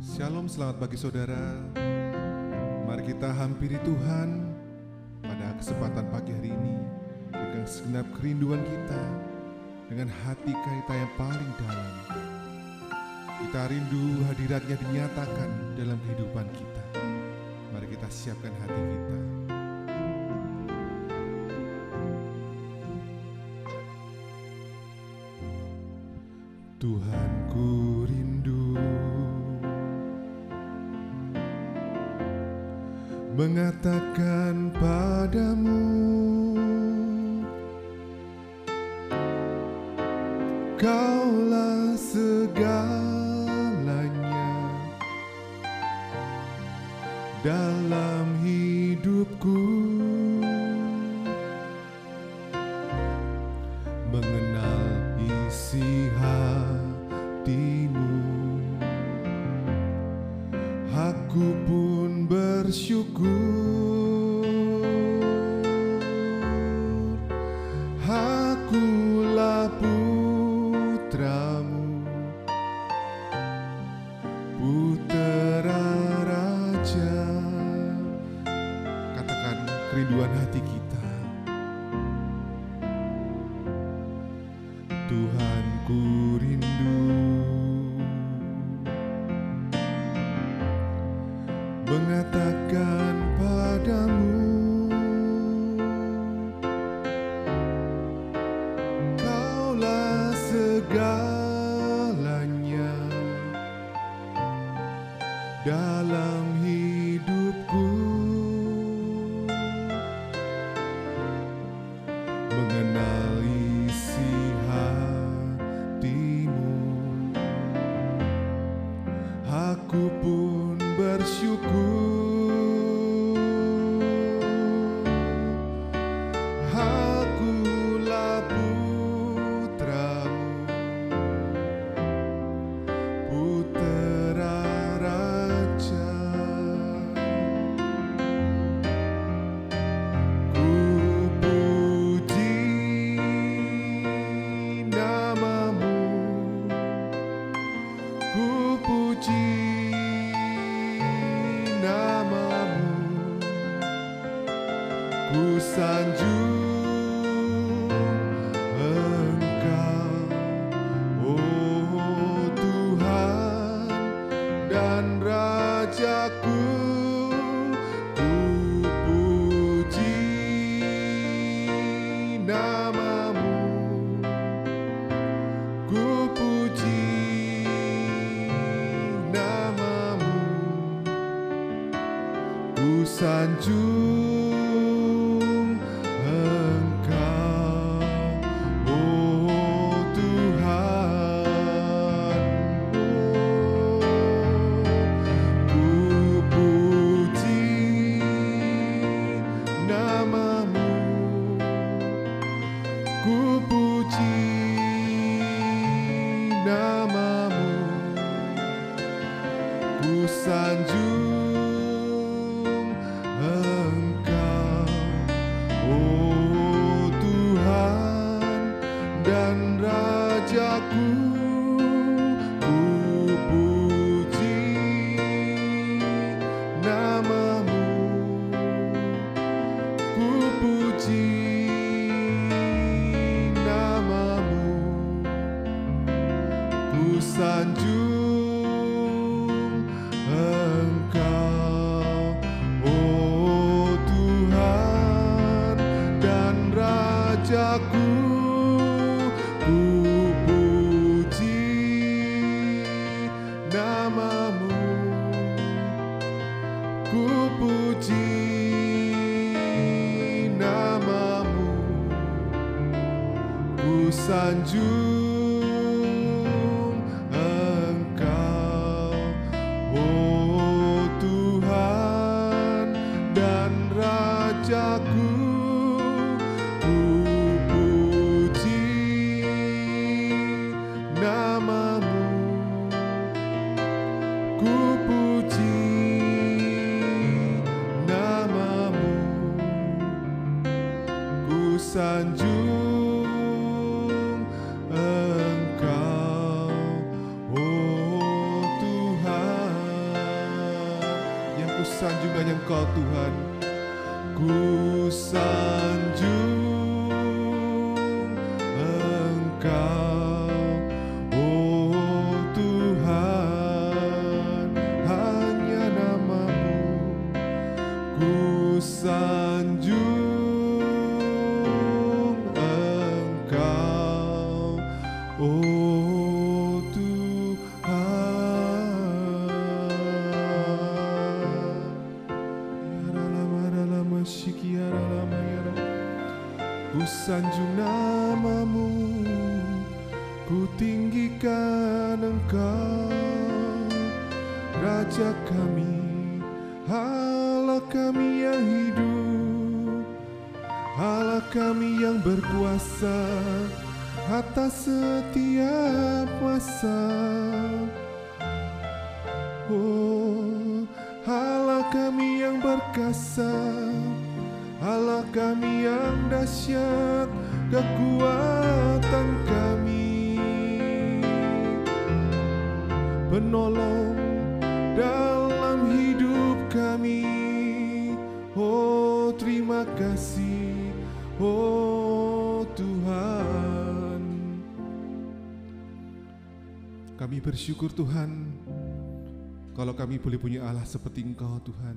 Shalom, selamat pagi saudara. Mari kita hampiri Tuhan pada kesempatan pagi hari ini dengan segenap kerinduan kita, dengan hati kita yang paling dalam. Kita rindu hadiratnya dinyatakan dalam kehidupan kita. Mari kita siapkan hati kita. Tuhan, ku rindu mengatakan padamu, Kaulah segalanya dalam hidupku. Mengenal isi hatimu, aku pun bersyukur. Akulah putramu, putera raja. Katakan kerinduan hati kita. Tuhan, ku rindu mengatakan padamu, Kaulah segalanya dalam hidupku. Mengenal isi hatimu, aku pun bersyukur. Akulah putramu, putera raja. Ku puji namamu, ku puji namamu, ku sanjung Engkau, oh Tuhan dan Rajaku. Ku puji namamu, ku puji namamu, ku sanjung Engkau, oh Tuhan. Ku puji namamu, ku puji namamu, ku sanjung Engkau, oh Tuhan dan Rajaku. Ku puji namamu, ku puji namamu, ku sanjung Engkau, oh Tuhan dan Rajaku. Ku puji namamu, ku puji namamu, ku sanjung Engkau, oh Tuhan dan Rajaku. Ku puji namamu, ku puji namamu, ku sanjung Engkau, oh Tuhan ku sanjung hanya Engkau Tuhan. Ku sanjung Engkau, oh Tuhan, hanya nama-Mu. Ku sanjung Engkau, oh Tuhan. Ku sanjung nama-Mu, ku tinggikan Engkau, Raja kami, Allah kami yang hidup, Allah kami yang berkuasa atas setiap masa. Oh, Allah kami yang berkasa, Allah kami yang dahsyat, kekuatan kami, penolong dalam hidup kami. Oh, terima kasih, oh Tuhan. Kami bersyukur Tuhan, kalau kami boleh punya Allah seperti Engkau Tuhan,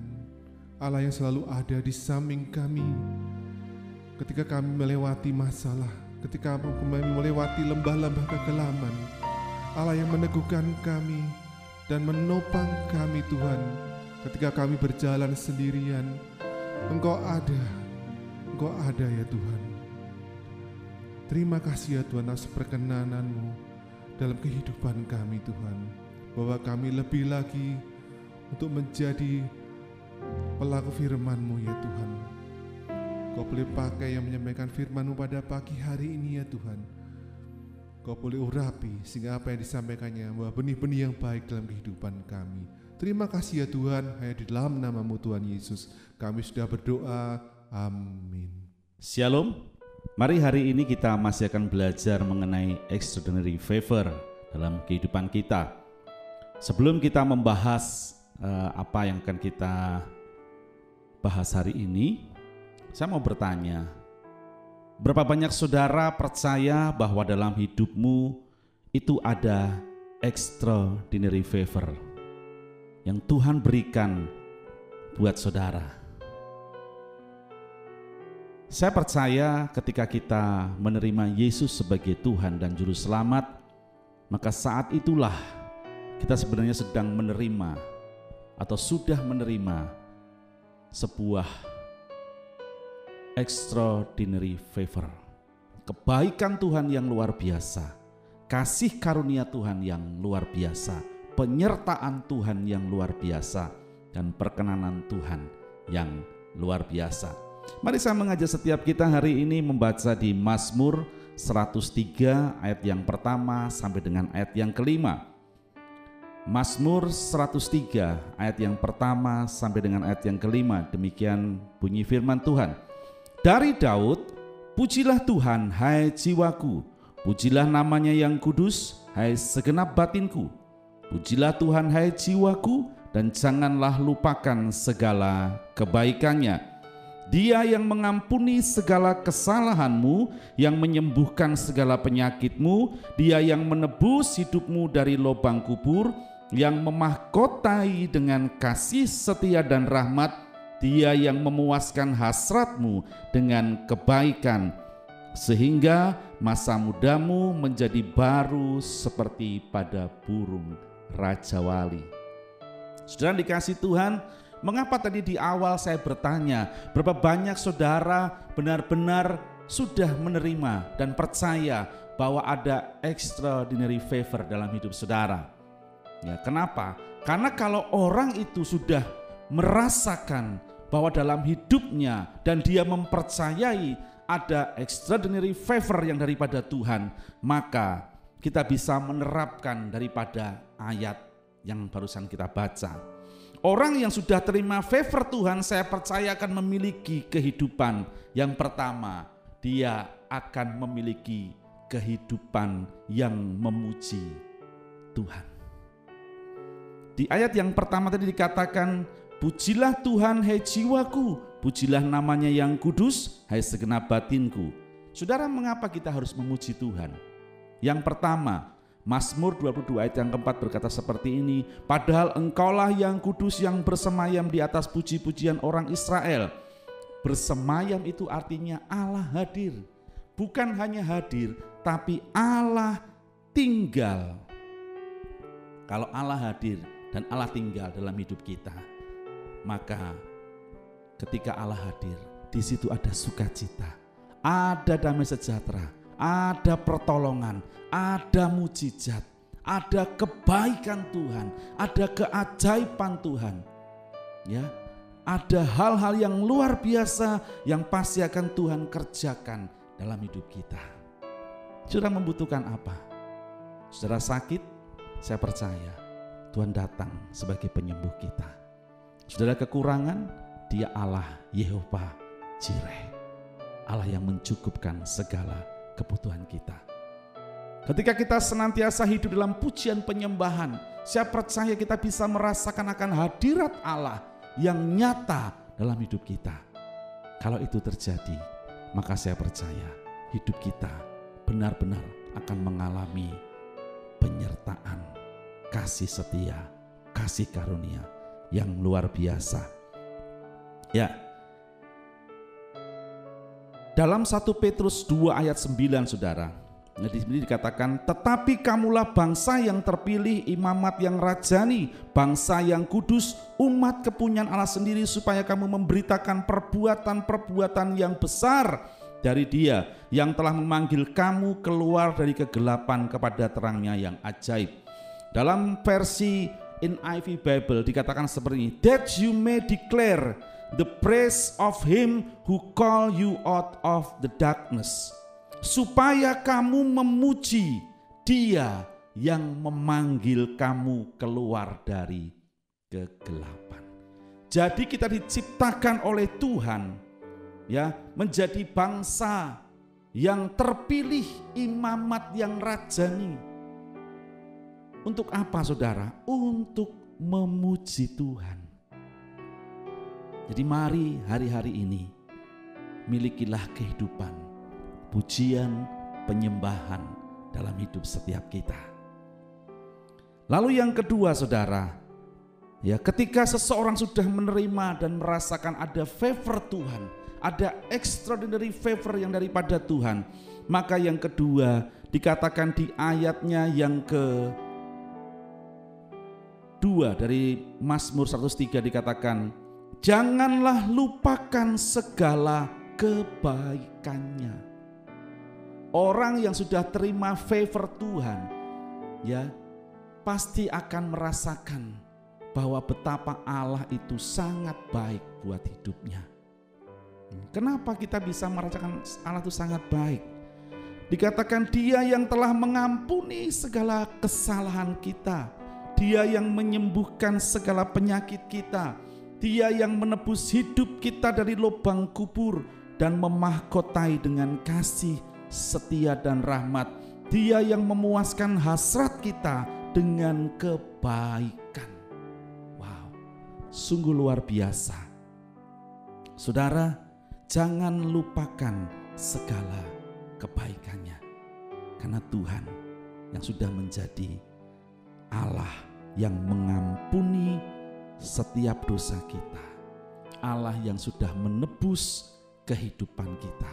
Allah yang selalu ada di samping kami ketika kami melewati masalah, ketika kami melewati lembah-lembah kekelaman. Allah yang meneguhkan kami dan menopang kami Tuhan. Ketika kami berjalan sendirian, Engkau ada ya Tuhan. Terima kasih ya Tuhan atas perkenanan-Mu dalam kehidupan kami Tuhan, bahwa kami lebih lagi untuk menjadi pelaku firman-Mu ya Tuhan. Kau boleh pakai yang menyampaikan firman-Mu pada pagi hari ini ya Tuhan. Kau boleh urapi sehingga apa yang disampaikannya membawa benih-benih yang baik dalam kehidupan kami. Terima kasih ya Tuhan, hanya di dalam nama-Mu Tuhan Yesus kami sudah berdoa, amin. Shalom, mari hari ini kita masih akan belajar mengenai extraordinary favor dalam kehidupan kita. Sebelum kita membahas apa yang akan kita bahas hari ini, saya mau bertanya, berapa banyak saudara percaya bahwa dalam hidupmu itu ada extraordinary favor yang Tuhan berikan buat saudara? Saya percaya ketika kita menerima Yesus sebagai Tuhan dan Juru Selamat, maka saat itulah kita sebenarnya sedang menerima atau sudah menerima sebuah extraordinary favor. Kebaikan Tuhan yang luar biasa, kasih karunia Tuhan yang luar biasa, penyertaan Tuhan yang luar biasa, dan perkenanan Tuhan yang luar biasa. Mari saya mengajak setiap kita hari ini membaca di Mazmur 103 ayat yang pertama sampai dengan ayat yang kelima. Mazmur 103 ayat yang pertama sampai dengan ayat yang kelima. Demikian bunyi firman Tuhan. Dari Daud, pujilah Tuhan hai jiwaku, pujilah namanya yang kudus hai segenap batinku. Pujilah Tuhan hai jiwaku, dan janganlah lupakan segala kebaikannya. Dia yang mengampuni segala kesalahanmu, yang menyembuhkan segala penyakitmu, dia yang menebus hidupmu dari lubang kubur, yang memahkotai dengan kasih setia dan rahmat, dia yang memuaskan hasratmu dengan kebaikan, sehingga masa mudamu menjadi baru seperti pada burung rajawali. Saudara dikasih Tuhan, mengapa tadi di awal saya bertanya, berapa banyak saudara benar-benar sudah menerima dan percaya bahwa ada extraordinary favor dalam hidup saudara? Ya, kenapa? Karena kalau orang itu sudah merasakan bahwa dalam hidupnya dan dia mempercayai ada extraordinary favor yang daripada Tuhan, maka kita bisa menerapkan daripada ayat yang barusan kita baca. Orang yang sudah terima favor Tuhan, saya percaya akan memiliki kehidupan yang pertama, dia akan memiliki kehidupan yang memuji Tuhan. Di ayat yang pertama tadi dikatakan, Pujilah Tuhan hai jiwaku, pujilah namanya yang kudus hai segenap batinku. Saudara, mengapa kita harus memuji Tuhan? Yang pertama, Mazmur 22 ayat yang keempat berkata seperti ini, padahal engkaulah yang kudus yang bersemayam di atas puji-pujian orang Israel. Bersemayam itu artinya Allah hadir. Bukan hanya hadir, tapi Allah tinggal. Kalau Allah hadir dan Allah tinggal dalam hidup kita, maka ketika Allah hadir, di situ ada sukacita, ada damai sejahtera, ada pertolongan, ada mujizat, ada kebaikan Tuhan, ada keajaiban Tuhan. Ya, ada hal-hal yang luar biasa yang pasti akan Tuhan kerjakan dalam hidup kita. Saudara membutuhkan apa? Saudara sakit, saya percaya Tuhan datang sebagai penyembuh kita. Saudara kekurangan, Dia Allah Yehova Jireh, Allah yang mencukupkan segala kebutuhan kita. Ketika kita senantiasa hidup dalam pujian penyembahan, saya percaya kita bisa merasakan akan hadirat Allah yang nyata dalam hidup kita. Kalau itu terjadi, maka saya percaya hidup kita benar-benar akan mengalami penyertaan, kasih setia, kasih karunia yang luar biasa. Ya, dalam 1 Petrus 2 ayat 9 saudara, di sini dikatakan, tetapi kamulah bangsa yang terpilih, imamat yang rajani, bangsa yang kudus, umat kepunyaan Allah sendiri, supaya kamu memberitakan perbuatan-perbuatan yang besar dari Dia yang telah memanggil kamu keluar dari kegelapan kepada terangnya yang ajaib. Dalam versi NIV Bible dikatakan seperti ini, that you may declare the praise of Him who call you out of the darkness, supaya kamu memuji Dia yang memanggil kamu keluar dari kegelapan. Jadi kita diciptakan oleh Tuhan, ya, menjadi bangsa yang terpilih, imamat yang rajani. Untuk apa saudara? Untuk memuji Tuhan. Jadi mari hari-hari ini milikilah kehidupan pujian, penyembahan dalam hidup setiap kita. Lalu yang kedua saudara, ya, ketika seseorang sudah menerima dan merasakan ada favor Tuhan, ada extraordinary favor yang daripada Tuhan, maka yang kedua dikatakan di ayatnya yang kedua dari Mazmur 103 dikatakan, janganlah lupakan segala kebaikannya. Orang yang sudah terima favor Tuhan, ya, pasti akan merasakan bahwa betapa Allah itu sangat baik buat hidupnya. Kenapa kita bisa merasakan Allah itu sangat baik? Dikatakan Dia yang telah mengampuni segala kesalahan kita, Dia yang menyembuhkan segala penyakit kita, Dia yang menebus hidup kita dari lubang kubur dan memahkotai dengan kasih, setia dan rahmat. Dia yang memuaskan hasrat kita dengan kebaikan. Wow, sungguh luar biasa. Saudara, jangan lupakan segala kebaikannya, karena Tuhan yang sudah menjadi Allah yang mengampuni setiap dosa kita, Allah yang sudah menebus kehidupan kita.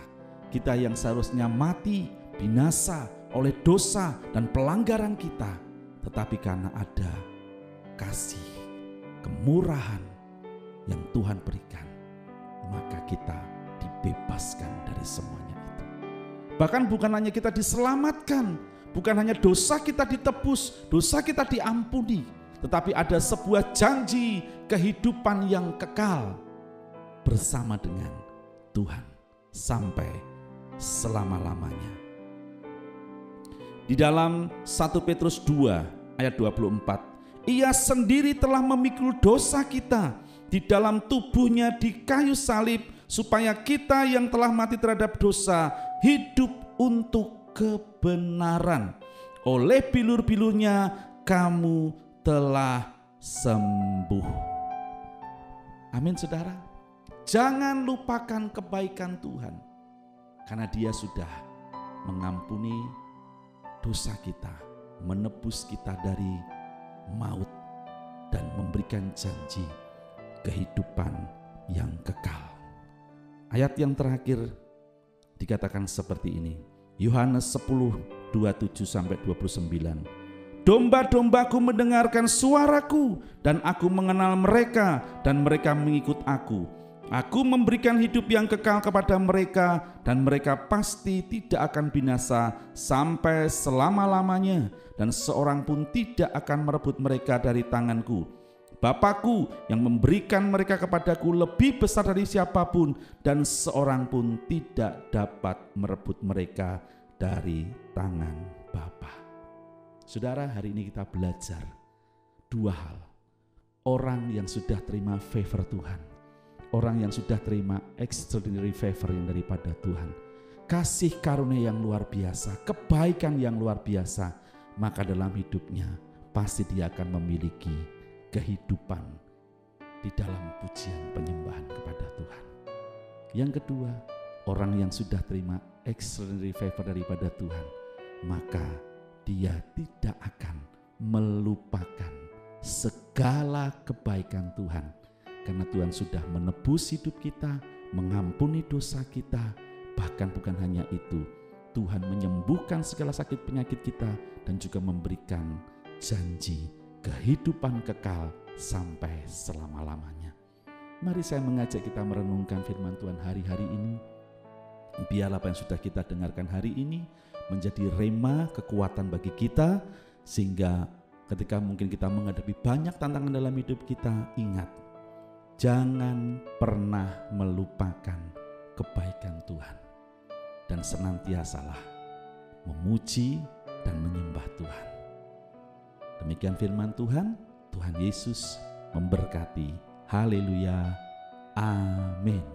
Kita yang seharusnya mati, binasa oleh dosa dan pelanggaran kita, tetapi karena ada kasih, kemurahan yang Tuhan berikan, maka kita dibebaskan dari semuanya itu. Bahkan bukan hanya kita diselamatkan, bukan hanya dosa kita ditebus, dosa kita diampuni, tetapi ada sebuah janji kehidupan yang kekal bersama dengan Tuhan sampai selama-lamanya. Di dalam 1 Petrus 2 ayat 24, Ia sendiri telah memikul dosa kita di dalam tubuhnya di kayu salib, supaya kita yang telah mati terhadap dosa hidup untuk kebenaran. Oleh bilur-bilurnya kamu telah sembuh. Amin saudara. Jangan lupakan kebaikan Tuhan, karena Dia sudah mengampuni dosa kita, menebus kita dari maut, dan memberikan janji kehidupan yang kekal. Ayat yang terakhir dikatakan seperti ini. Yohanes 10:27-29. Domba-dombaku mendengarkan suaraku, dan aku mengenal mereka, dan mereka mengikut aku. Aku memberikan hidup yang kekal kepada mereka, dan mereka pasti tidak akan binasa sampai selama-lamanya, dan seorang pun tidak akan merebut mereka dari tanganku. Bapakku yang memberikan mereka kepadaku lebih besar dari siapapun, dan seorang pun tidak dapat merebut mereka dari tangan Bapa. Saudara, hari ini kita belajar dua hal. Orang yang sudah terima favor Tuhan, orang yang sudah terima extraordinary favor yang daripada Tuhan, kasih karunia yang luar biasa, kebaikan yang luar biasa, maka dalam hidupnya pasti dia akan memiliki kehidupan di dalam pujian penyembahan kepada Tuhan. Yang kedua, orang yang sudah terima extraordinary favor daripada Tuhan, maka dia tidak akan melupakan segala kebaikan Tuhan, karena Tuhan sudah menebus hidup kita, mengampuni dosa kita. Bahkan bukan hanya itu, Tuhan menyembuhkan segala sakit penyakit kita, dan juga memberikan janji kehidupan kekal sampai selama-lamanya. Mari saya mengajak kita merenungkan firman Tuhan hari-hari ini. Biarlah apa yang sudah kita dengarkan hari ini menjadi rema kekuatan bagi kita, sehingga ketika mungkin kita menghadapi banyak tantangan dalam hidup kita, ingat, jangan pernah melupakan kebaikan Tuhan, dan senantiasalah memuji dan menyembah Tuhan. Demikian firman Tuhan. Tuhan Yesus memberkati. Haleluya. Amin.